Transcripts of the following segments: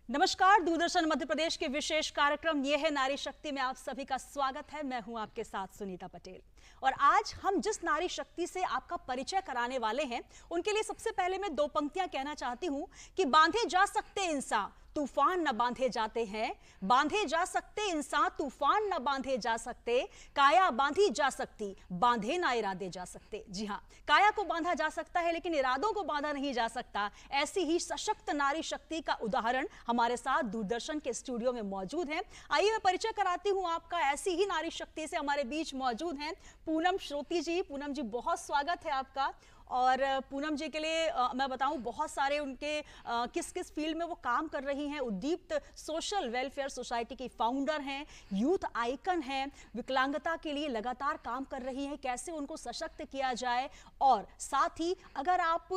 नमस्कार, दूरदर्शन मध्य प्रदेश के विशेष कार्यक्रम ये है नारी शक्ति में आप सभी का स्वागत है। मैं हूं आपके साथ सुनीता पटेल और आज हम जिस नारी शक्ति से आपका परिचय कराने वाले हैं उनके लिए सबसे पहले मैं दो पंक्तियां कहना चाहती हूं कि बांधे जा सकते इंसान तूफान न बांधे जाते हैं, बांधे जा सकते इंसान तूफान न बांधे जा सकते, काया बांधी जा सकती बांधे ना इरादे जा सकते। जी हाँ, काया को बांधा जा सकता है लेकिन इरादों को बांधा नहीं जा सकता। ऐसी ही सशक्त नारी शक्ति का उदाहरण हमारे साथ दूरदर्शन के स्टूडियो में मौजूद है। आइए मैं परिचय कराती हूँ आपका। ऐसी ही नारी शक्ति से हमारे बीच मौजूद हैं पूनम श्रोती जी। पूनम जी, बहुत स्वागत है आपका। और पूनम जी के लिए मैं बताऊं, बहुत सारे उनके किस किस फील्ड में वो काम कर रही हैं। उद्दीप्त सोशल वेलफेयर सोसाइटी की फाउंडर हैं, यूथ आइकन हैं, विकलांगता के लिए लगातार काम कर रही हैं, कैसे उनको सशक्त किया जाए। और साथ ही अगर आप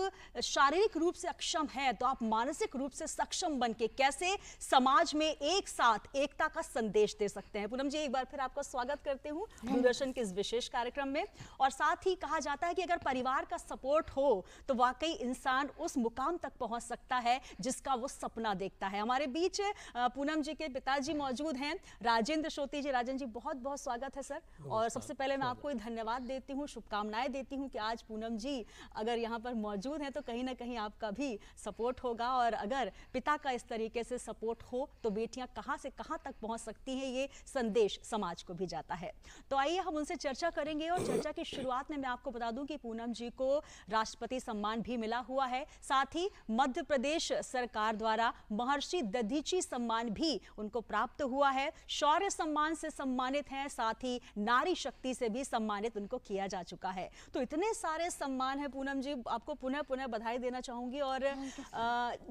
शारीरिक रूप से अक्षम हैं तो आप मानसिक रूप से सक्षम बन के कैसे समाज में एक साथ एकता का संदेश दे सकते हैं। पूनम जी, एक बार फिर आपका स्वागत करते हूँ दूरदर्शन के इस विशेष कार्यक्रम में। और साथ ही कहा जाता है कि अगर परिवार का सपोर्ट हो तो वाकई इंसान उस मुकाम तक पहुंच सकता है जिसका वो सपना देखता है। हमारे बीच पूनम जी के पिताजी मौजूद हैं, राजेंद्र श्रोती जी। राजेंद्र जी, बहुत बहुत स्वागत है सर। और सबसे पहले मैं आपको धन्यवाद देती हूँ, शुभकामनाएं देती हूँ कि आज पूनम जी अगर यहाँ पर मौजूद हैं तो कहीं ना कहीं आपका भी सपोर्ट होगा। और अगर पिता का इस तरीके से सपोर्ट हो तो बेटियां कहाँ से कहाँ तक पहुंच सकती हैं, ये संदेश समाज को भी जाता है। तो आइए हम उनसे चर्चा करेंगे। और चर्चा की शुरुआत में मैं आपको बता दूं कि पूनम जी को राष्ट्रपति सम्मान भी मिला हुआ है। साथ ही मध्य प्रदेश सरकार द्वारा महर्षि दधीची सम्मान भी उनको प्राप्त हुआ है। शौर्य सम्मान से सम्मानित हैं, साथ ही नारी शक्ति से भी सम्मानित उनको किया जा चुका है। तो इतने सारे सम्मान है पूनम जी, आपको पुनः पुनः बधाई देना चाहूंगी। और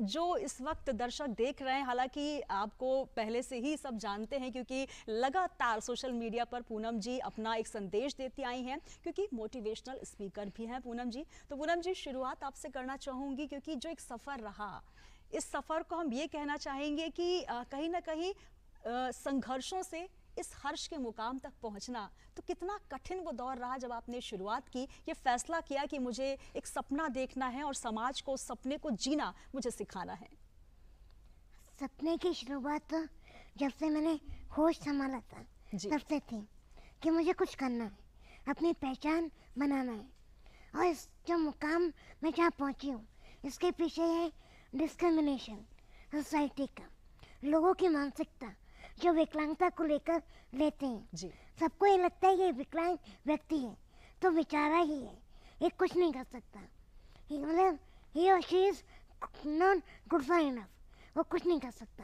जो इस वक्त दर्शक देख रहे हैं, हालांकि आपको पहले से ही सब जानते हैं क्योंकि लगातार सोशल मीडिया पर पूनम जी अपना एक संदेश देती आई हैं, क्योंकि मोटिवेशनल स्पीकर भी हैं पूनम जी। तो पूनम जी, शुरुआत आपसे करना चाहूंगी क्योंकि जो एक सफर रहा, इस सफर को हम ये कहना चाहेंगे कि कहीं ना कहीं संघर्षों से इस हर्ष के मुकाम तक पहुंचना, तो कितना कठिन वो दौर रहा जब आपने शुरुआत की, ये फैसला किया कि मुझे एक सपना देखना है और समाज को उस सपने को जीना मुझे सिखाना है। सपने की शुरुआत तो जब से मैंने होश संभाला था तब से थी कि मुझे कुछ करना है, अपनी पहचान बनाना है। और इस जो मुकाम मैं जहाँ पहुँची हूँ, इसके पीछे है डिस्क्रिमिनेशन सोसाइटी का, लोगों की मानसिकता जो विकलांगता को लेकर लेते हैं। सबको ये लगता है ये विकलांग व्यक्ति है तो बेचारा ही है, ये कुछ नहीं कर सकता, मतलब ही और she is not good for enough, वो कुछ नहीं कर सकता।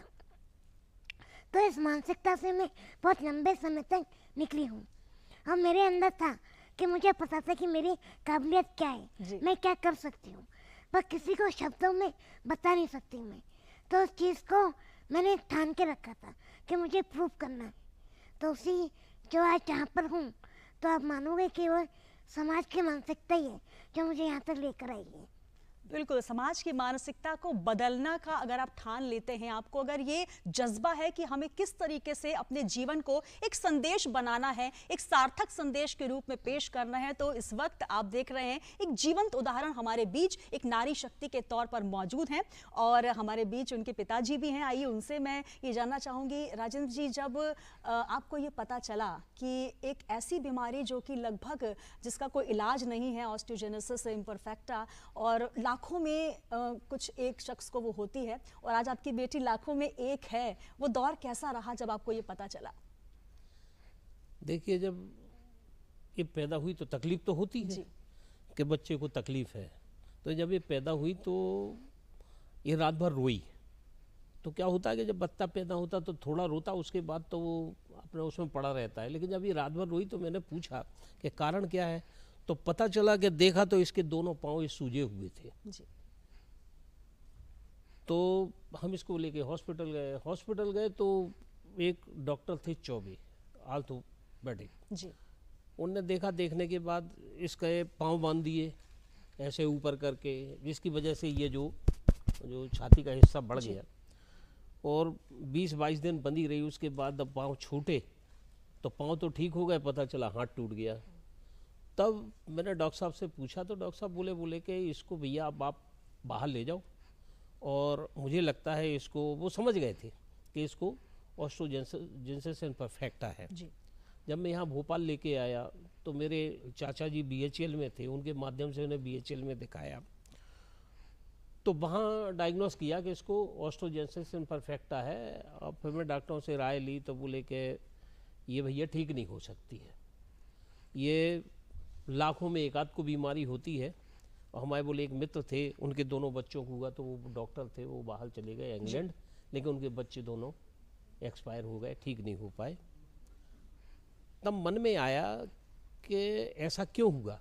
तो इस मानसिकता से मैं बहुत लंबे समय तक निकली हूँ और मेरे अंदर था कि मुझे पता था कि मेरी काबिलियत क्या है, मैं क्या कर सकती हूँ, पर किसी को शब्दों में बता नहीं सकती मैं। तो उस चीज़ को मैंने ठान के रखा था कि मुझे प्रूव करना है। तो उसी जो आज जहाँ पर हूँ, तो आप मानोगे कि वो समाज की मानसिकता ही है जो मुझे यहाँ तक लेकर आई है। बिल्कुल, समाज की मानसिकता को बदलना का अगर आप ठान लेते हैं, आपको अगर ये जज्बा है कि हमें किस तरीके से अपने जीवन को एक संदेश बनाना है, एक सार्थक संदेश के रूप में पेश करना है, तो इस वक्त आप देख रहे हैं एक जीवंत उदाहरण हमारे बीच एक नारी शक्ति के तौर पर मौजूद हैं। और हमारे बीच उनके पिताजी भी हैं। आइए उनसे मैं ये जानना चाहूँगी, राजेंद्र जी, जब आपको ये पता चला कि एक ऐसी बीमारी जो कि लगभग जिसका कोई इलाज नहीं है, ऑस्टियोजेनेसिस इम्परफेक्टा, और लाखों में कुछ एक शख्स को वो होती है, और आज आपकी बेटी लाखों में एक है, वो दौर कैसा रहा जब आपको ये पता चला? देखिए, जब ये पैदा हुई तो तकलीफ तो होती है कि बच्चे को तकलीफ है। तो जब ये पैदा हुई तो ये रात भर रोई। तो क्या होता है कि जब बच्चा पैदा होता तो थोड़ा रोता, उसके बाद तो वो अपने उसमें पड़ा रहता है। लेकिन जब ये रात भर रोई तो मैंने पूछा कि कारण क्या है, तो पता चला कि देखा तो इसके दोनों पांव सूजे हुए थे जी। तो हम इसको लेके हॉस्पिटल गए तो एक डॉक्टर थे चौबे, ऑर्थोपेडिक जी। उनने देखा, देखने के बाद इसके पांव बांध दिए ऐसे ऊपर करके, जिसकी वजह से ये जो छाती का हिस्सा बढ़ गया और 20-22 दिन बंदी रही। उसके बाद जब पाँव छूटे तो पाँव तो ठीक हो गए, पता चला हाथ टूट गया। तब मैंने डॉक्टर साहब से पूछा तो डॉक्टर साहब बोले कि इसको भैया आप बाहर ले जाओ और मुझे लगता है इसको वो समझ गए थे कि इसको ऑस्ट्रोजेनेसिस इम्परफेक्टा है। जब मैं यहाँ भोपाल लेके आया तो मेरे चाचा जी BHL में थे, उनके माध्यम से उन्हें BHL में दिखाया, तो वहाँ डायग्नोस किया कि इसको ऑस्ट्रोजेनेसिस इम्परफेक्टा है। और फिर मैं डॉक्टरों से राय ली तो बोले कि ये भैया ठीक नहीं हो सकती है, ये लाखों में एक आध को बीमारी होती है। और हमारे बोले एक मित्र थे, उनके दोनों बच्चों को हुआ, तो वो डॉक्टर थे, वो बाहर चले गए इंग्लैंड, लेकिन उनके बच्चे दोनों एक्सपायर हो गए, ठीक नहीं हो पाए। तब मन में आया कि ऐसा क्यों हुआ।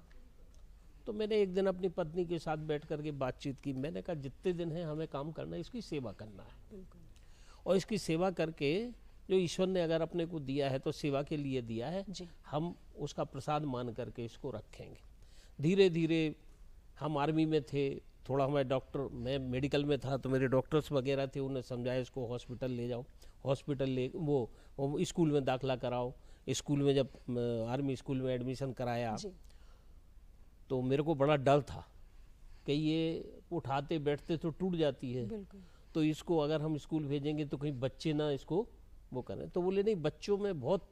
तो मैंने एक दिन अपनी पत्नी के साथ बैठ करके बातचीत की। मैंने कहा जितने दिन हैं हमें काम करना है, इसकी सेवा करना है, और इसकी सेवा करके जो ईश्वर ने अगर अपने को दिया है तो सेवा के लिए दिया है, हम उसका प्रसाद मान करके इसको रखेंगे। धीरे धीरे हम आर्मी में थे, थोड़ा हमारे डॉक्टर, मैं मेडिकल में था तो मेरे डॉक्टर्स वगैरह थे, उन्हें समझाया इसको हॉस्पिटल ले जाओ, हॉस्पिटल ले वो स्कूल में दाखिला कराओ। स्कूल में जब आर्मी स्कूल में एडमिशन कराया तो मेरे को बड़ा डर था कि ये उठाते बैठते तो टूट जाती है, तो इसको अगर हम स्कूल भेजेंगे तो कहीं बच्चे ना इसको वो करें। तो बोले नहीं, बच्चों में बहुत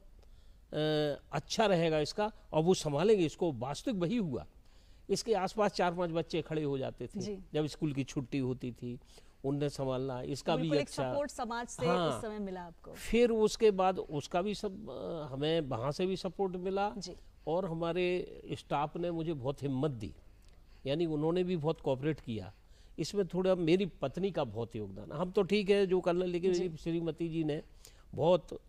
अच्छा रहेगा इसका और वो संभालेंगे इसको। वास्तविक वही हुआ। इसके आसपास 4-5 बच्चे खड़े हो जाते थे जब स्कूल की छुट्टी होती थी, उन्हें संभालना, इसका भी अच्छा सपोर्ट समाज से उस समय मिला आपको। फिर उसके बाद उसका भी सब हमें वहाँ से भी सपोर्ट मिला और हमारे स्टाफ ने मुझे बहुत हिम्मत दी, यानी उन्होंने भी बहुत कोऑपरेट किया। इसमें थोड़ा मेरी पत्नी का बहुत योगदान। हम तो ठीक है जो करना, लेकिन मेरी श्रीमती जी ने बहुत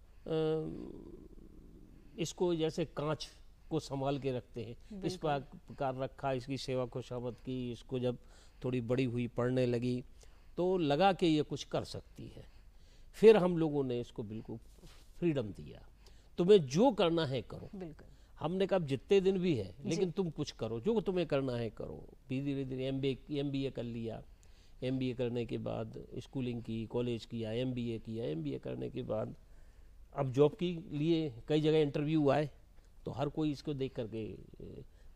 इसको जैसे कांच को संभाल के रखते हैं, इस प्रकार रखा, इसकी सेवा खुशामद की। इसको जब थोड़ी बड़ी हुई, पढ़ने लगी, तो लगा कि ये कुछ कर सकती है। फिर हम लोगों ने इसको बिल्कुल फ्रीडम दिया, तुम्हें जो करना है करो। हमने कहा जितने दिन भी है, लेकिन तुम कुछ करो, जो तुम्हें करना है करो। धीरे धीरे MBA कर लिया। MBA करने के बाद स्कूलिंग की, कॉलेज किया, MBA किया। MBA करने के बाद अब जॉब के लिए कई जगह इंटरव्यू आए, तो हर कोई इसको देख करके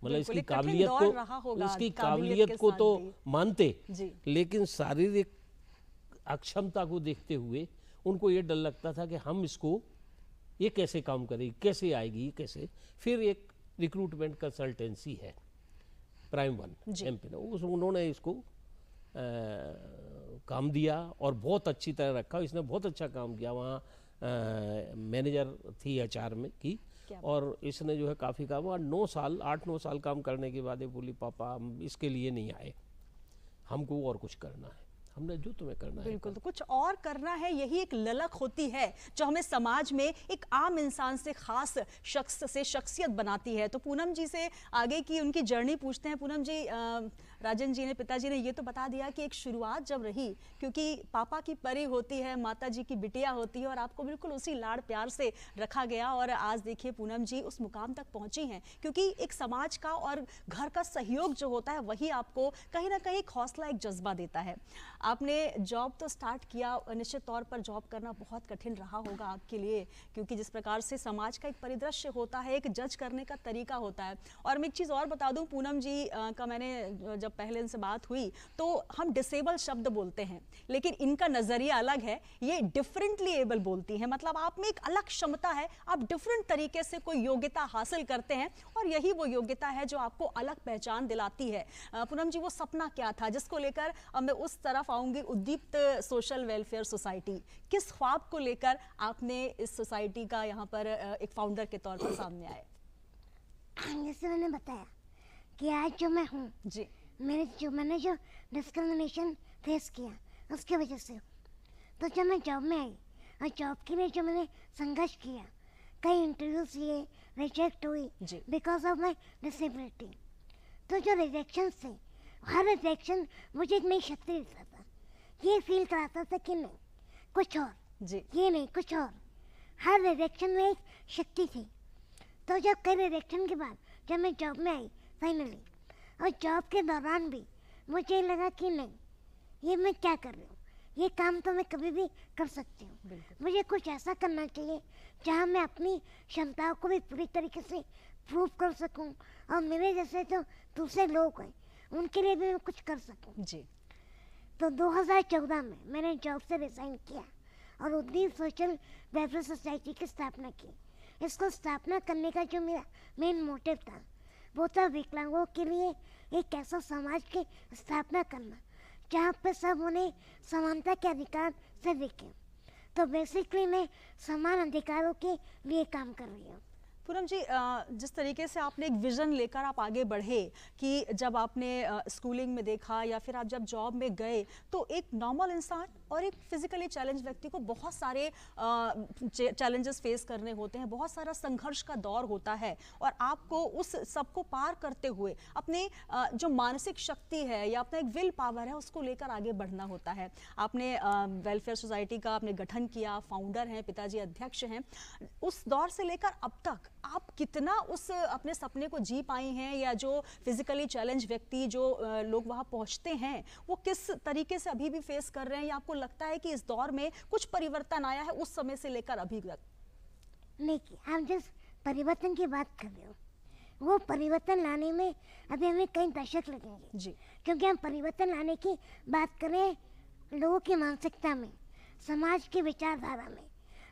मतलब इसकी काबिलियत को तो मानते, लेकिन शारीरिक अक्षमता को देखते हुए उनको ये डर लगता था कि हम इसको ये कैसे काम करेगी, कैसे आएगी, कैसे। फिर एक रिक्रूटमेंट कंसल्टेंसी है Prime One MP, उन्होंने इसको काम दिया और बहुत अच्छी तरह रखा। इसने बहुत अच्छा काम किया। वहाँ मैनेजर थी HR में की, और इसने जो है काफ़ी काम, 8-9 साल काम करने के बाद ये बोली, पापा हम इसके लिए नहीं आए, हमको और कुछ करना है। हमने जो तुम्हें करना है बिल्कुल, तो कुछ और करना है, यही एक ललक होती है जो हमें समाज में एक आम इंसान से, खास शख्स से शख्सियत बनाती है। तो पूनम जी से आगे की उनकी जर्नी पूछते हैं। पूनम जी, राजन जी ने, पिताजी ने ये तो बता दिया कि एक शुरुआत जब रही, क्योंकि पापा की परी होती है, माता जी की बिटिया होती है, और आपको बिल्कुल उसी लाड़ प्यार से रखा गया, और आज देखिए पूनम जी उस मुकाम तक पहुंची हैं, क्योंकि एक समाज का और घर का सहयोग जो होता है वही आपको कहीं ना कहीं एक हौसला, एक जज्बा देता है। आपने जॉब तो स्टार्ट किया, निश्चित तौर पर जॉब करना बहुत कठिन रहा होगा आपके लिए, क्योंकि जिस प्रकार से समाज का एक परिदृश्य होता है, एक जज करने का तरीका होता है। और मैं एक चीज़ और बता दूं, पूनम जी का मैंने जब पहले इनसे बात हुई तो हम डिसेबल शब्द बोलते हैं, लेकिन इनका नजरिया अलग है, ये डिफरेंटली एबल बोलती हैं। मतलब आप में एक अलग क्षमता है, आप डिफरेंट तरीके से कोई योग्यता हासिल करते हैं, और यही वो योग्यता है जो आपको अलग पहचान दिलाती है। पूनम जी, वो सपना क्या था जिसको लेकर मैं उस तरफ आऊंगी, उद्दीप्त सोशल वेलफेयर सोसाइटी, किस ख्वाब को लेकर आपने इस सोसाइटी का यहाँ पर एक फाउंडर के तौर पर सामने आए? जैसे मैंने बताया कि आज जो मैं हूँ जी, मैंने जो डिस्क्रिमिनेशन फेस किया उसकी वजह से, तो जब मैं जॉब में आई और जॉब के लिए जो मैंने संघर्ष किया, कई इंटरव्यूज लिए, रिजेक्ट हुई बिकॉज ऑफ माई डिसेबिलिटी। तो जो रिजेक्शन थे, हर रिजेक्शन मुझे एक नई शक्ति देता था, ये फील कराता था कि नहीं कुछ और जी, ये नहीं कुछ और। हर रिजेक्शन में एक शक्ति थी। तो जब कई रिजेक्शन के बाद जब मैं जॉब में आई फाइनली, और जॉब के दौरान भी मुझे लगा कि नहीं, ये मैं क्या कर रही हूँ, ये काम तो मैं कभी भी कर सकती हूँ। मुझे कुछ ऐसा करना चाहिए जहाँ मैं अपनी क्षमताओं को भी पूरी तरीके से प्रूव कर सकूँ, और मेरे जैसे जो दूसरे लोग हैं उनके लिए भी मैं कुछ कर सकूँ जी। तो 2014 में मैंने जॉब से रिज़ाइन किया और उद्दीन सोशल वेलफेयर सोसाइटी की स्थापना की। इसको स्थापना करने का जो मेरा मेन मोटिव था वो था विकलांगों के लिए एक ऐसा समाज की स्थापना करना जहाँ पे सब उन्हें समानता के अधिकार से देखें। तो बेसिकली मैं समान अधिकारों के लिए काम कर रही हूँ। पूनम जी, जिस तरीके से आपने एक विजन लेकर आप आगे बढ़े कि जब आपने स्कूलिंग में देखा या फिर आप जब जॉब में गए तो एक नॉर्मल इंसान और एक फिजिकली चैलेंज व्यक्ति को बहुत सारे चैलेंजेस फेस करने होते हैं, बहुत सारा संघर्ष का दौर होता है और आपको उस सबको पार करते हुए अपने जो मानसिक शक्ति है या अपना एक विल पावर है उसको लेकर आगे बढ़ना होता है। आपने वेलफेयर सोसाइटी का आपने गठन किया, फाउंडर हैं, पिताजी अध्यक्ष हैं। उस दौर से लेकर अब तक आप कितना उस अपने सपने को जी पाई हैं, या जो फिजिकली चैलेंज व्यक्ति जो लोग वहां पहुंचते हैं वो किस तरीके से अभी भी फेस कर रहे हैं, या आपको लगता है कि इस दौर में कुछ परिवर्तन आया है उस समय से लेकर अभी तक? नहीं, आप जिस परिवर्तन की बात कर रहे हो वो परिवर्तन लाने में अभी हमें कई दशक लगेंगे जी, क्योंकि हम परिवर्तन लाने की बात करें लोगों की मानसिकता में, समाज की विचारधारा में।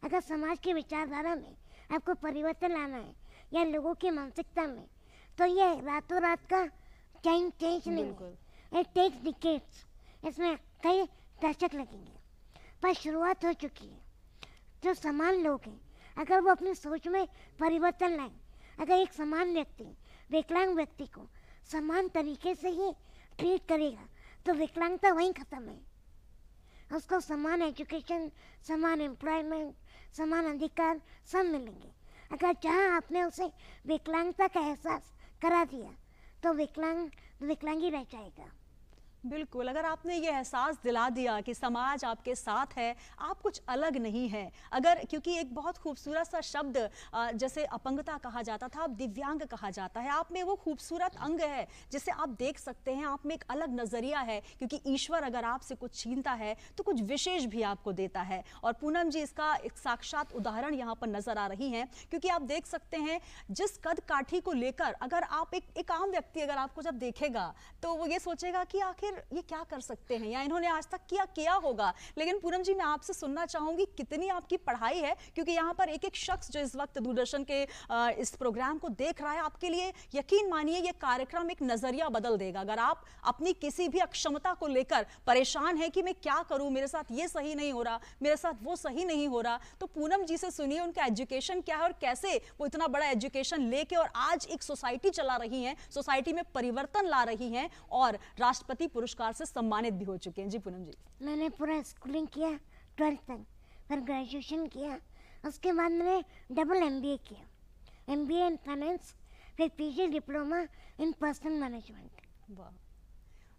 अगर समाज की विचारधारा में आपको परिवर्तन लाना है या लोगों की मानसिकता में, तो ये रातों रात का चेंज नहीं है। इट टेक्स डिकेड्स, इसमें कई दशक लगेंगे, पर शुरुआत हो चुकी है। जो समान लोग हैं अगर वो अपनी सोच में परिवर्तन लाएं, अगर एक समान व्यक्ति विकलांग व्यक्ति को समान तरीके से ही ट्रीट करेगा तो विकलांगता वहीं खत्म है। उसको समान एजुकेशन, समान एम्प्लॉयमेंट, समान अधिकार सब मिलेंगे। अगर जहाँ आपने उसे विकलांगता का एहसास करा दिया तो विकलांगी रह जाएगा। बिल्कुल, अगर आपने ये एहसास दिला दिया कि समाज आपके साथ है, आप कुछ अलग नहीं है। अगर, क्योंकि एक बहुत खूबसूरत सा शब्द जैसे अपंगता कहा जाता था, अब दिव्यांग कहा जाता है। आप में वो खूबसूरत अंग है जिसे आप देख सकते हैं, आप में एक अलग नज़रिया है, क्योंकि ईश्वर अगर आपसे कुछ छीनता है तो कुछ विशेष भी आपको देता है। और पूनम जी इसका एक साक्षात उदाहरण यहाँ पर नजर आ रही हैं, क्योंकि आप देख सकते हैं जिस कद काठी को लेकर अगर आप एक आम व्यक्ति अगर आपको जब देखेगा तो वो ये सोचेगा कि आखिर ये क्या कर सकते हैं या इन्होंने आज तक किया होगा। लेकिन पूनम जी मैं आपसे सुनना चाहूंगी कितनी आपकी पढ़ाई है, क्योंकि यहाँ पर एक शख्स जो इस वक्त दूरदर्शन के इस प्रोग्राम को देख रहा है, आपके लिए यकीन मानिए ये कार्यक्रम एक नजरिया बदल देगा। अगर आप अपनी किसी भी अक्षमता को लेकर परेशान है कि मैं क्या करूं, मेरे साथ ये सही नहीं हो रहा, मेरे साथ वो सही नहीं हो रहा, तो पूनम जी से सुनिए उनका एजुकेशन क्या है और कैसे वो इतना बड़ा एजुकेशन लेके और आज एक सोसाइटी चला रही हैं, सोसाइटी में परिवर्तन ला रही हैं और राष्ट्रपति पुरस्कार से सम्मानित भी हो चुके हैं। जी पूनम जी। मैंने पूरा स्कूलिंग किया 12th तक, फिर ग्रेजुएशन किया, उसके बाद मैंने डबल MBA किया, MBA इन फाइनेंस, फिर PG diploma in personal management. वाह,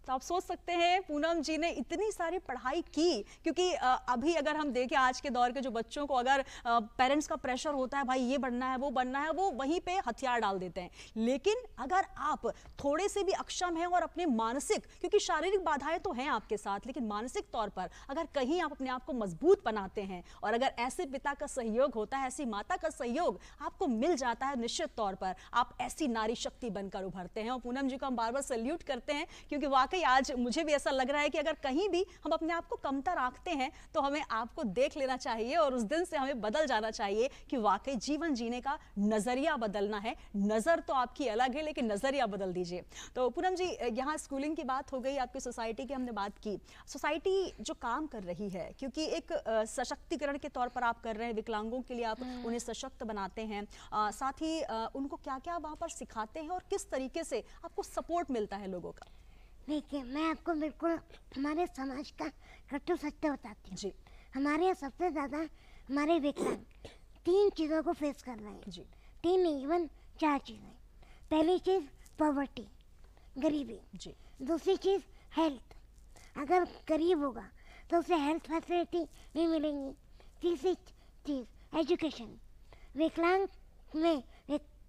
तो आप सोच सकते हैं पूनम जी ने इतनी सारी पढ़ाई की, क्योंकि अभी अगर हम देखें आज के दौर के जो बच्चों को अगर पेरेंट्स का प्रेशर होता है, भाई ये बनना है वो बनना है, वो वहीं पे हथियार डाल देते हैं। लेकिन अगर आप थोड़े से भी अक्षम हैं और अपने मानसिक, क्योंकि शारीरिक बाधाएं तो हैं आपके साथ, लेकिन मानसिक तौर पर अगर कहीं आप अपने आप को मजबूत बनाते हैं और अगर ऐसे पिता का सहयोग होता है, ऐसी माता का सहयोग आपको मिल जाता है, निश्चित तौर पर आप ऐसी नारी शक्ति बनकर उभरते हैं। और पूनम जी को हम बार बार सैल्यूट करते हैं, क्योंकि आज मुझे भी ऐसा लग रहा है कि अगर कहीं भी हम अपने आप को कमतर आंकते हैं तो हमें आपको देख लेना चाहिए और उस दिन से हमें बदल जाना चाहिए कि वाकई जीवन जीने का नजरिया बदलना है। नजर तो आपकी अलग है लेकिन नजरिया बदल दीजिए। तो पूनम जी यहाँ स्कूलिंग की बात हो गई, आपकी सोसाइटी की हमने बात की। सोसाइटी जो काम कर रही है, क्योंकि एक सशक्तिकरण के तौर पर आप कर रहे हैं, विकलांगों के लिए आप उन्हें सशक्त बनाते हैं, साथ ही उनको क्या क्या वहाँ पर सिखाते हैं और किस तरीके से आपको सपोर्ट मिलता है लोगों का? देखिए, मैं आपको बिल्कुल हमारे समाज का कटु सत्य बताती हूँ। जी। हमारे यहाँ सबसे ज़्यादा हमारे विकलांग 3 चीज़ों को फेस कर रहे हैं। जी। 3 नहीं, इवन 4 चीज़ें। पहली चीज़ पॉवर्टी, गरीबी। जी। दूसरी चीज़ हेल्थ, अगर गरीब होगा तो उसे हेल्थ फैसिलिटी नहीं मिलेंगी। तीसरी चीज़ एजुकेशन, विकलांग में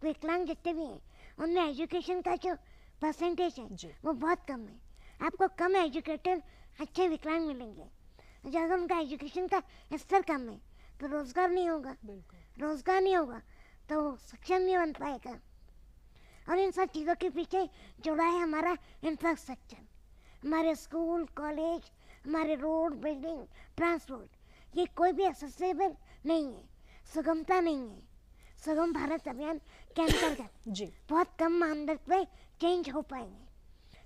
विकलांग जितने भी हैं उनमें एजुकेशन का जो परसेंटेज है वो बहुत कम है। आपको कम एजुकेटेड अच्छे विकलांग मिलेंगे। अगर उनका एजुकेशन का स्तर कम है तो रोजगार नहीं होगा, रोजगार नहीं होगा तो सक्षम नहीं बन पाएगा। और इन सब चीज़ों के पीछे जुड़ा है हमारा इंफ्रास्ट्रक्चर, हमारे स्कूल, कॉलेज, हमारे रोड, बिल्डिंग, ट्रांसपोर्ट, ये कोई भी एक्सेसिबल नहीं है, सुगमता नहीं है। सुगम भारत अभियान के अंतर्गत जी बहुत कम मानदंड पे चेंज हो पाएंगे,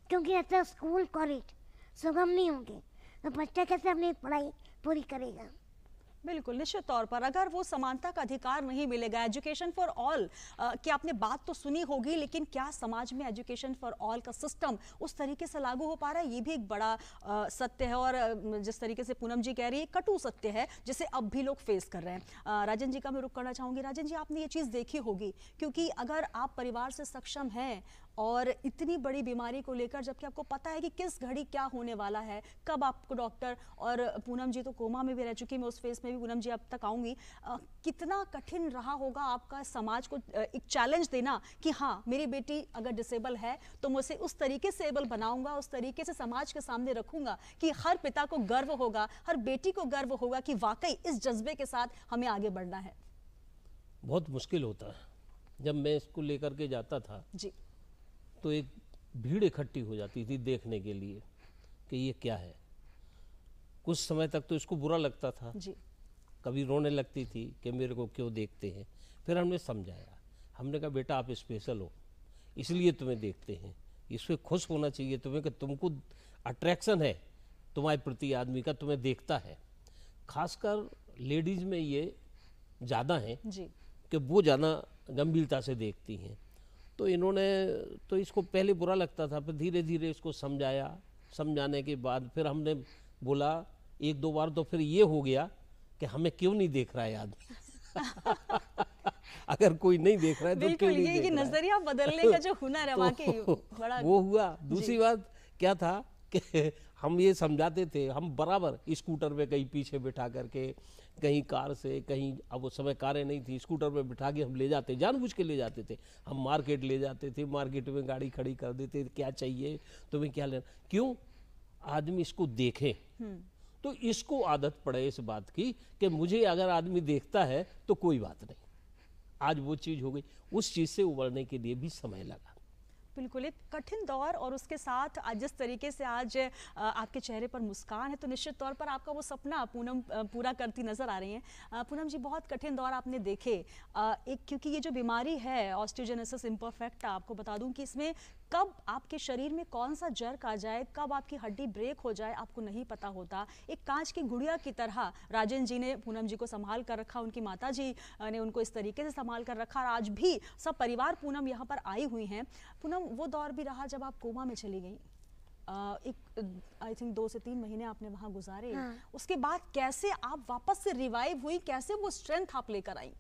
क्योंकि जब तक स्कूल कॉलेज सुगम नहीं होंगे तो बच्चा कैसे अपनी पढ़ाई पूरी करेगा। बिल्कुल, निश्चित तौर पर अगर वो समानता का अधिकार नहीं मिलेगा, एजुकेशन फॉर ऑल की आपने बात तो सुनी होगी, लेकिन क्या समाज में एजुकेशन फॉर ऑल का सिस्टम उस तरीके से लागू हो पा रहा है, ये भी एक बड़ा सत्य है। और जिस तरीके से पूनम जी कह रही है, कटु सत्य है जिसे अब भी लोग फेस कर रहे हैं। राजन जी का मैं रुख करना चाहूंगी। राजन जी, आपने ये चीज़ देखी होगी, क्योंकि अगर आप परिवार से सक्षम हैं और इतनी बड़ी बीमारी को लेकर, जबकि आपको पता है कि किस घड़ी क्या होने वाला है, कब आपको डॉक्टर, और पूनम जी तो कोमा में भी रह चुकी, मैं उस फेस में भी पूनम जी अब तक आऊंगी, कितना कठिन रहा होगा आपका समाज को एक चैलेंज देना कि हाँ, मेरी बेटी अगर डिसेबल है तो मैं उसे उस तरीके से एबल बनाऊंगा, उस तरीके से समाज के सामने रखूंगा कि हर पिता को गर्व होगा, हर बेटी को गर्व होगा कि वाकई इस जज्बे के साथ हमें आगे बढ़ना है। बहुत मुश्किल होता है। जब मैं इसको लेकर के जाता था जी, तो एक भीड़ इकट्ठी हो जाती थी देखने के लिए कि ये क्या है। कुछ समय तक तो इसको बुरा लगता था जी, कभी रोने लगती थी कि मेरे को क्यों देखते हैं। फिर हमने समझाया, हमने कहा बेटा आप स्पेशल हो, इसलिए तुम्हें देखते हैं, इससे खुश होना चाहिए तुम्हें कि तुमको अट्रैक्शन है तुम्हारे प्रति आदमी का, तुम्हें देखता है। खासकर लेडीज़ में ये ज़्यादा है जी, कि वो ज़्यादा गंभीरता से देखती हैं। तो इन्होंने तो इसको पहले बुरा लगता था, फिर धीरे धीरे इसको समझाया। समझाने के बाद फिर हमने बोला एक दो बार, तो फिर ये हो गया कि हमें क्यों नहीं देख रहा है आदमी। अगर कोई नहीं देख रहा है तो क्यों नहीं देख रहा है? नजरिया बदलने का जो हुनर है वाकई बड़ा वो हुआ। दूसरी बात क्या था कि हम ये समझाते थे, हम बराबर स्कूटर में कहीं पीछे बिठा करके, कहीं कार से, कहीं, अब उस समय कारें नहीं थी, स्कूटर में बिठा के हम ले जाते, जानबूझ के ले जाते थे। हम मार्केट ले जाते थे, मार्केट में गाड़ी खड़ी कर देते, क्या चाहिए तुम्हें, क्या लेना, क्यों आदमी इसको देखे, तो इसको आदत पड़े इस बात की कि मुझे अगर आदमी देखता है तो कोई बात नहीं। आज वो चीज़ हो गई। उस चीज़ से उबरने के लिए भी समय लगा। बिल्कुल, एक कठिन दौर, और उसके साथ आज जिस तरीके से आज आपके चेहरे पर मुस्कान है, तो निश्चित तौर पर आपका वो सपना पूनम पूरा करती नजर आ रही हैं। पूनम जी, बहुत कठिन दौर आपने देखे, एक क्योंकि ये जो बीमारी है ऑस्टियोजेनेसिस इम्परफेक्टा, आपको बता दूं कि इसमें कब आपके शरीर में कौन सा जर्क आ जाए, कब आपकी हड्डी ब्रेक हो जाए, आपको नहीं पता होता। एक कांच की गुड़िया की तरह राजन जी ने पूनम जी को संभाल कर रखा, उनकी माता जी ने उनको इस तरीके से संभाल कर रखा, और आज भी सब परिवार पूनम यहाँ पर आई हुई हैं। पूनम, वो दौर भी रहा जब आप कोमा में चली गई, एक आई थिंक 2 से 3 महीने आपने वहाँ गुजारे। हाँ। उसके बाद कैसे आप वापस से रिवाइव हुई, कैसे वो स्ट्रेंथ आप लेकर आई?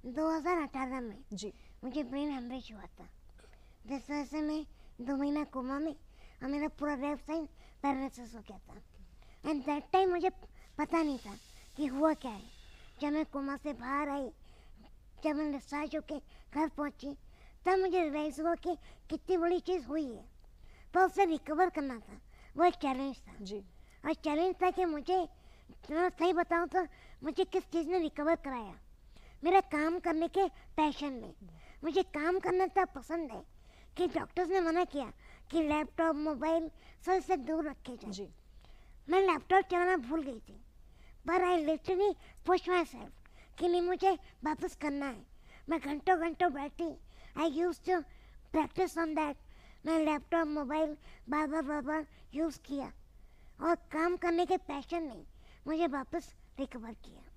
2018 में जी, मुझे ब्रेन हेमरेज हुआ था, जिस वजह से मैं 2 महीना कोमा में, और मेरा पूरा लेफ्ट साइड पैरालिसिस हो गया था। एंड दैट टाइम मुझे पता नहीं था कि हुआ क्या है। जब मैं कोमा से बाहर आई, जब मैं डिस्चार्ज होके घर पहुंची, तब मुझे रियलाइज हुआ कि कितनी बड़ी चीज़ हुई है, पर उसे रिकवर करना था, वो एक चैलेंज था। जी, और चैलेंज था कि मुझे, मैं सही बताऊं तो मुझे किस चीज़ ने रिकवर कराया, मेरा काम करने के पैशन में। मुझे काम करना इतना पसंद है कि डॉक्टर्स ने मना किया कि लैपटॉप, मोबाइल सब से दूर रखे जाए। जी, मैं लैपटॉप चलाना भूल गई थी, पर I literally push my self कि नहीं, मुझे वापस करना है। मैं घंटों घंटों बैठी, I used to practice on that. मैं लैपटॉप, मोबाइल बार बार यूज़ किया, और काम करने के पैशन ने मुझे वापस रिकवर किया।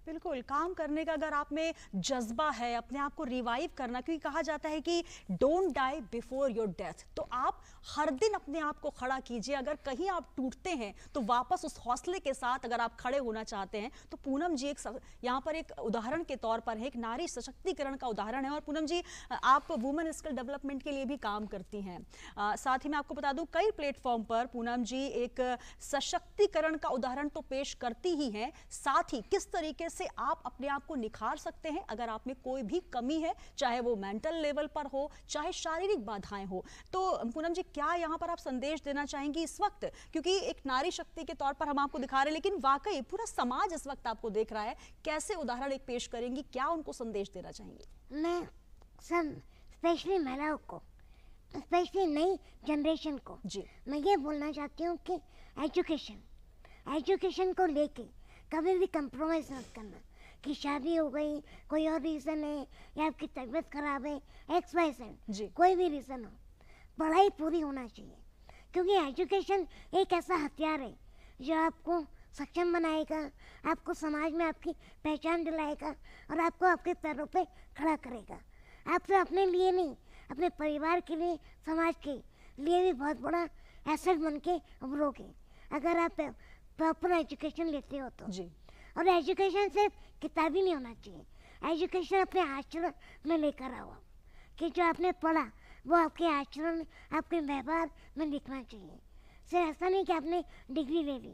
बिल्कुल, काम करने का अगर आप में जज्बा है, अपने आप को रिवाइव करना, क्योंकि कहा जाता है कि don't die before your death, तो आप हर दिन अपने आप को खड़ा कीजिए। अगर कहीं आप टूटते हैं तो वापस उस हौसले के साथ अगर आप खड़े होना चाहते हैं, तो पूनम जी एक यहाँ पर एक उदाहरण के तौर पर है, एक नारी सशक्तिकरण का उदाहरण है। और पूनम जी, आप वुमेन स्किल डेवलपमेंट के लिए भी काम करती हैं। साथ ही मैं आपको बता दूं, कई प्लेटफॉर्म पर पूनम जी एक सशक्तिकरण का उदाहरण तो पेश करती ही हैं, साथ ही किस तरीके से आप अपने आप को निखार सकते हैं अगर आप में कोई भी कमी है, चाहे वो मेंटल लेवल पर हो, चाहे शारीरिक बाधाएं हो। तो पूनम जी, क्या यहाँ पर आप संदेश देना चाहेंगी इस वक्त, क्योंकि एक नारी शक्ति के तौर पर हम आपको दिखा रहे हैं, लेकिन वाकई पूरा समाज इस वक्त आपको देख रहा है, कैसे उदाहरण एक पेश करेंगी, क्या उनको संदेश देना चाहेंगी? मैं सब स्पेशली महिलाओं को, स्पेशली नई जनरेशन को जी, मैं ये बोलना चाहती हूँ कि एजुकेशन एजुकेशन को लेके कभी भी कंप्रोमाइज़ मत करना कि शादी हो गई, कोई और रीज़न है या आपकी तबीयत खराब है, XYZ कोई भी रीज़न हो, पढ़ाई पूरी होना चाहिए। क्योंकि एजुकेशन एक ऐसा हथियार है जो आपको सक्षम बनाएगा, आपको समाज में आपकी पहचान दिलाएगा और आपको आपके पैरों पे खड़ा करेगा। आप तो अपने लिए नहीं, अपने परिवार के लिए, समाज के लिए भी बहुत बड़ा एसेट बन के उभरोगे अगर आप प्रॉपर एजुकेशन लेते हो तो जी। और एजुकेशन सिर्फ किताबी नहीं होना चाहिए, एजुकेशन अपने आचरण में लेकर आओ कि जो आपने पढ़ा वो आपके आचरण, आपके व्यवहार में दिखना चाहिए। सिर्फ ऐसा नहीं कि आपने डिग्री ले ली,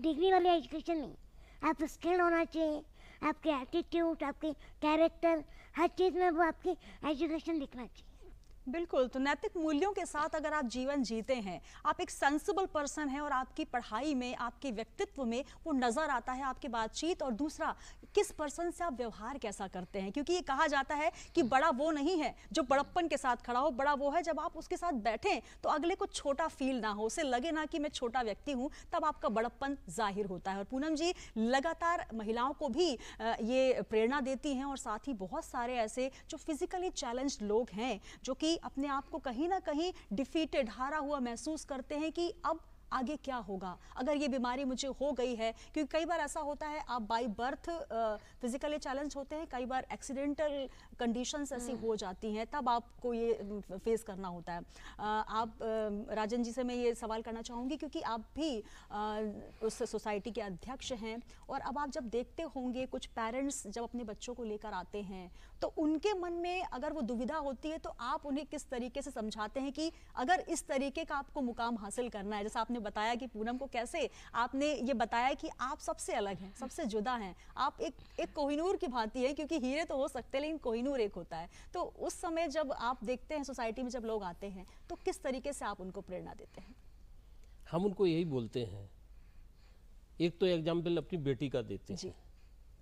डिग्री वाली एजुकेशन नहीं, आप स्किल्ड होना चाहिए, आपके एटीट्यूड, आपके कैरेक्टर, हर चीज़ में वो आपकी एजुकेशन दिखना चाहिए। बिल्कुल, तो नैतिक मूल्यों के साथ अगर आप जीवन जीते हैं, आप एक सेंसिबल पर्सन हैं और आपकी पढ़ाई में, आपके व्यक्तित्व में वो नज़र आता है, आपकी बातचीत, और दूसरा किस पर्सन से आप व्यवहार कैसा करते हैं। क्योंकि ये कहा जाता है कि बड़ा वो नहीं है जो बड़प्पन के साथ खड़ा हो, बड़ा वो है जब आप उसके साथ बैठें तो अगले को छोटा फील ना हो, उसे लगे ना कि मैं छोटा व्यक्ति हूँ, तब आपका बड़प्पन जाहिर होता है। और पूनम जी लगातार महिलाओं को भी ये प्रेरणा देती हैं और साथ ही बहुत सारे ऐसे जो फिजिकली चैलेंज्ड लोग हैं जो कि अपने आप को कहीं ना कहीं डिफीटेड, हारा हुआ महसूस करते हैं कि अब आगे क्या होगा अगर ये बीमारी मुझे हो गई है। क्योंकि कई बार ऐसा होता है आप बाय बर्थ फिजिकली चैलेंज होते हैं, कई बार एक्सीडेंटल कंडीशंस ऐसी हो जाती हैं, तब आपको ये फेस करना होता है। आप राजन जी से मैं ये सवाल करना चाहूँगी क्योंकि आप भी उस सोसाइटी के अध्यक्ष हैं, और अब आप जब देखते होंगे कुछ पेरेंट्स जब अपने बच्चों को लेकर आते हैं तो उनके मन में अगर वो दुविधा होती है तो आप उन्हें किस तरीके से समझाते हैं कि अगर इस तरीके का आपको मुकाम हासिल करना है। जैसा आपने बताया कि पूनम को कैसे आपने ये बताया कि आप सबसे अलग हैं, सबसे जुदा हैं, आप एक कोहिनूर की भांति है, क्योंकि हीरे तो हो सकते हैं लेकिन कोहिनूर एक होता है। तो उस समय जब आप देखते हैं सोसाइटी में जब लोग आते हैं तो किस तरीके से आप उनको प्रेरणा देते हैं? हम उनको यही बोलते हैं, एक तो एग्जाम्पल अपनी बेटी का देते हैं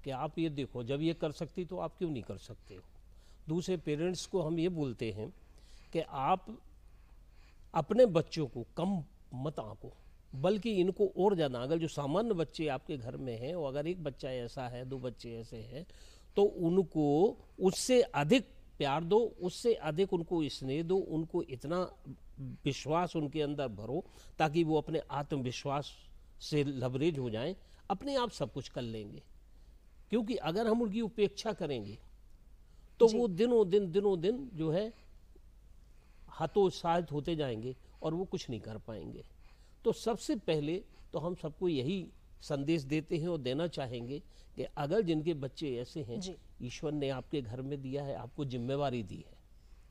कि आप ये देखो जब ये कर सकती तो आप क्यों नहीं कर सकते हो। दूसरे पेरेंट्स को हम ये बोलते हैं कि आप अपने बच्चों को कम मत आंको, बल्कि इनको और ज़्यादा, अगर जो सामान्य बच्चे आपके घर में हैं और अगर एक बच्चा ऐसा है, 2 बच्चे ऐसे हैं, तो उनको उससे अधिक प्यार दो, उससे अधिक उनको स्नेह दो, उनको इतना विश्वास उनके अंदर भरो ताकि वो अपने आत्मविश्वास से लबरेज हो जाएं, अपने आप सब कुछ कर लेंगे। क्योंकि अगर हम उनकी उपेक्षा करेंगे तो वो दिनों दिन जो है हतोत्साहित होते जाएंगे और वो कुछ नहीं कर पाएंगे। तो सबसे पहले तो हम सबको यही संदेश देते हैं और देना चाहेंगे कि अगर जिनके बच्चे ऐसे हैं, ईश्वर ने आपके घर में दिया है, आपको जिम्मेवारी दी है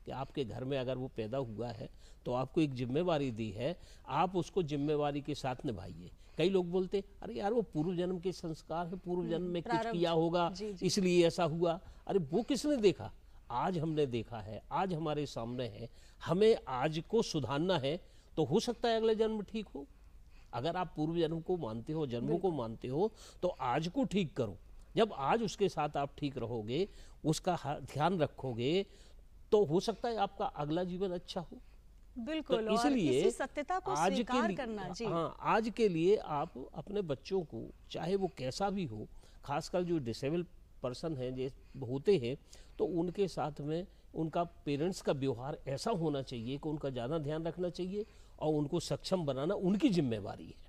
कि आपके घर में अगर वो पैदा हुआ है तो आपको एक जिम्मेवारी दी है, आप उसको जिम्मेवारी के साथ निभाइए। कई लोग बोलते अरे यार वो पूर्व जन्म के संस्कार है, पूर्व जन्म में कुछ किया होगा इसलिए ऐसा हुआ। अरे वो किसने देखा? आज हमने देखा है, आज हमारे सामने है, हमें आज को सुधारना है। तो हो सकता है अगले जन्म ठीक हो। अगर आप पूर्व जन्म को मानते हो, जन्मों को मानते हो, तो आज को ठीक करो। जब आज उसके साथ आप ठीक रहोगे, उसका ध्यान रखोगे, तो हो सकता है आपका अगला जीवन अच्छा हो। बिल्कुल, तो इसलिए इसी सत्यता को स्वीकार करना। जी हाँ, आज के लिए आप अपने बच्चों को, चाहे वो कैसा भी हो, खासकर जो डिसेबल पर्सन हैं जो होते हैं, तो उनके साथ में उनका पेरेंट्स का व्यवहार ऐसा होना चाहिए कि उनका ज़्यादा ध्यान रखना चाहिए और उनको सक्षम बनाना उनकी जिम्मेवारी है,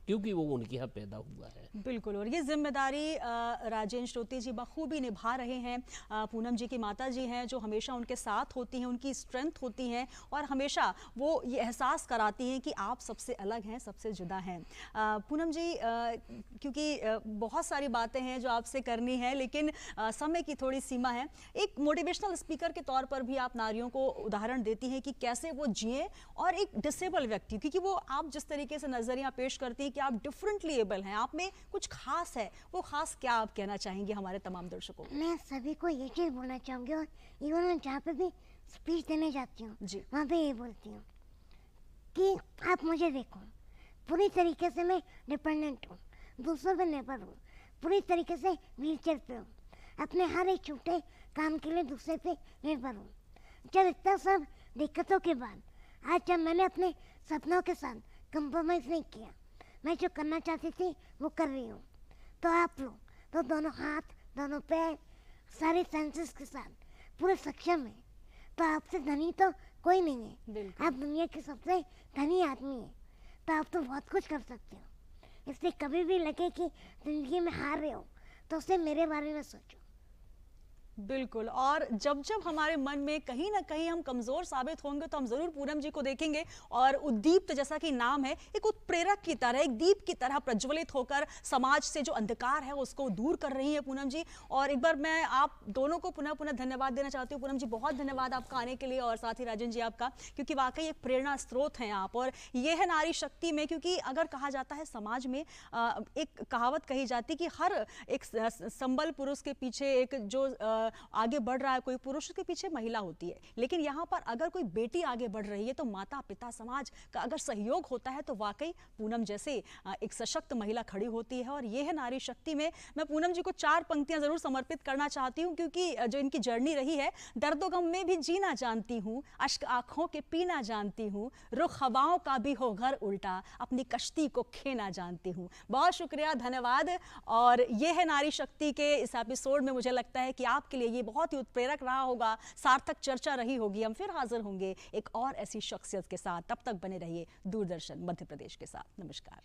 क्योंकि वो उनके यहाँ पैदा हुआ है। बिल्कुल, और ये जिम्मेदारी राजेंद्र श्रोती जी बखूबी निभा रहे हैं। पूनम जी की माता जी हैं जो हमेशा उनके साथ होती हैं, उनकी स्ट्रेंथ होती हैं और हमेशा वो ये एहसास कराती हैं कि आप सबसे अलग हैं, सबसे जुदा हैं। पूनम जी, क्योंकि बहुत सारी बातें हैं जो आपसे करनी है, लेकिन समय की थोड़ी सीमा है। एक मोटिवेशनल स्पीकर के तौर पर भी आप नारियों को उदाहरण देती हैं कि कैसे वो जिए, और एक डिसेबल व्यक्ति, क्योंकि वो आप जिस तरीके से नजरिया पेश करती हैं कि आप डिफरेंटली एबल हैं, आप में कुछ खास है, वो खास क्या आप कहना चाहेंगे हमारे तमाम दर्शकों को? मैं सभी को ये चीज़ बोलना चाहूँगी, और इवन मैं जहाँ पे भी स्पीच देने जाती हूँ वहाँ पे ये बोलती हूँ कि आप मुझे देखो, पूरी तरीके से मैं डिपेंडेंट हूँ, दूसरों पे निर्भर हूँ, पूरी तरीके से व्हीलचेयर पे हूँ, अपने हर एक छोटे काम के लिए दूसरे पे निर्भर हूँ। जब इतना सब दिक्कतों के बाद आज जब मैंने अपने सपनों के साथ कंप्रोमाइज़ नहीं किया, मैं जो करना चाहती थी वो कर रही हूँ। तो आप लोग तो दोनों हाथ, दोनों पैर, सारे सेंसेस के साथ पूरे सक्षम है, तो आपसे धनी तो कोई नहीं है। आप दुनिया के सबसे धनी आदमी हैं, तो आप तो बहुत कुछ कर सकते हो। इसलिए कभी भी लगे कि जिंदगी में हार रहे हो तो उससे मेरे बारे में सोचो। बिल्कुल, और जब जब हमारे मन में कहीं ना कहीं हम कमजोर साबित होंगे तो हम जरूर पूनम जी को देखेंगे और उद्दीप्त, जैसा कि नाम है, एक उत्प्रेरक की तरह, एक दीप की तरह प्रज्वलित होकर समाज से जो अंधकार है उसको दूर कर रही है पूनम जी। और एक बार मैं आप दोनों को पुनः पुनः धन्यवाद देना चाहती हूँ। पूनम जी बहुत धन्यवाद आपका आने के लिए, और साथ ही राजन जी आपका, क्योंकि वाकई एक प्रेरणा स्रोत हैं आप। और ये है नारी शक्ति में, क्योंकि अगर कहा जाता है समाज में एक कहावत कही जाती कि हर एक संबल पुरुष के पीछे एक जो आगे बढ़ रहा है कोई पुरुष, उसके पीछे महिला होती है। लेकिन यहाँ पर अगर कोई बेटी आगे बढ़ रही है तो माता पिता समाज का अगर सहयोग होता है तो वाकई पूनम जैसे एक सशक्त महिला खड़ी होती है। और ये है नारी शक्ति में। मैं पूनम जी को 4 पंक्तियां जरूर समर्पित करना चाहती हूँ, क्योंकि जो इनकी जर्नी रही है, दर्दो गम में भी जीना जानती हूँ, अश्क आंखों के पीना जानती हूँ, रुख हवाओं का भी हो घर उल्टा, अपनी कश्ती को खेना जानती हूँ। बहुत शुक्रिया, धन्यवाद। और ये है नारी शक्ति के इस एपिसोड में मुझे लगता है कि आपके लिए ये बहुत ही उत्प्रेरक रहा होगा, सार्थक चर्चा रही होगी। हम फिर हाजिर होंगे एक और ऐसी शख्सियत के साथ। तब तक बने रहिए दूरदर्शन मध्य प्रदेश के साथ। नमस्कार।